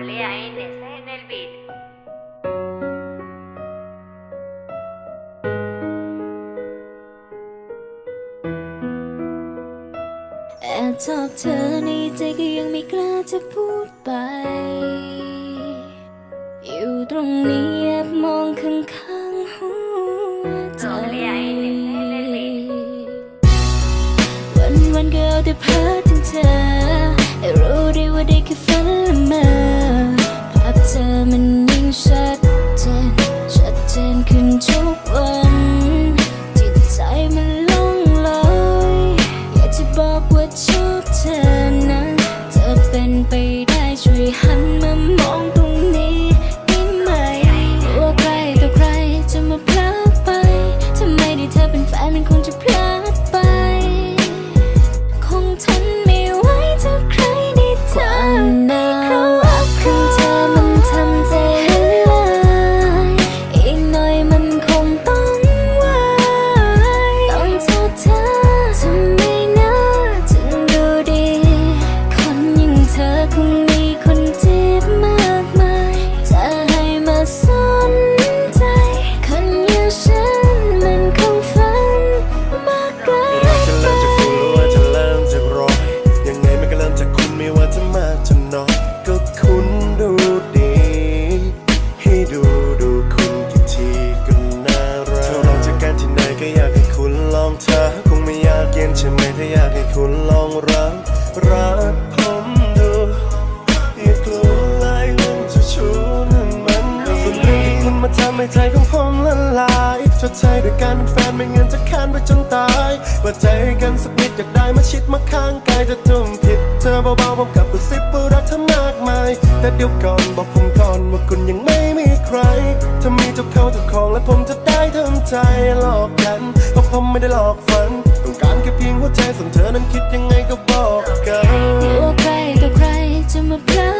doble A N C en el beat. แอบชอบเธอในใจก็ยังไม่กล้าจะพูดไปอยู่ตรงนี้แอบมองข้างๆหัวใจวันก็เอาแต่เพ้อถึงเธอให้รู้ได้ว่าได้แค่ฝันละเมอภาพเธอมันยิ่งชัดเจนขึ้นทุกวันจิตใจมันล่องลอยอยากจะบอกว่าชอบเธอนะเธอเป็นไปได้ช่วยหันมามองตรงนี้ได้ไหมว่าใครต่อใครจะมาพลาดไปทำไมได้เธอเป็นแฟนมันคงจะพลาดไปคงทนไม่ไหวถ้าใครได้เธอในคราวรักของเธอมันทำใจละลายอีกหน่อยมันคงต้องวายต้องโทษเธอทำไม่น่าจึงดูดีคนอย่างเธอคงมีคนเจ็บมากมายจะให้มาสนใจคนอย่างฉันมันคงฝันมากเกินจะเริ่มจากฝุ่นหรือว่าจะเริ่มจากรอยยังไงมันก็เริ่มจากคุณไม่ว่าจะมากจะน้อยก็คุณดูดีให้ดูคุณกี่ทีก็น่ารักถ้าเราจะกันที่ไหนก็อยากให้คุณลองเธอคงไม่อยากเย็นใช่ไหมถ้าอยากให้คุณลองรักผมดูอย่ากลัวลายเรื่องจะชูนั่นมันส่วนเรื่องที่คุณมาทำให้ใจของผมละลายชดใช้ด้วยการเป็นแฟนไม่งั้นจะค้านไปจนตายเปิดใจกันสักนิดอยากได้มาชิดมาข้างกายจะทุ่มผิดเธอเบาๆผมกับกระซิบว่ารักเธอมากมายแต่เดี๋ยวก่อนบอกผมก่อนว่าคุณยังไม่มีใครถ้ามีเจ้าเขาเจ้าของและผมจะได้ทำใจหลอกกันเพราะผมไม่ได้หลอกฝันต้องการแค่เพียงหัวใจส่วนเธอนั้นคิดยังไงก็บอกกันว่าใครต่อใครจะมาพลาด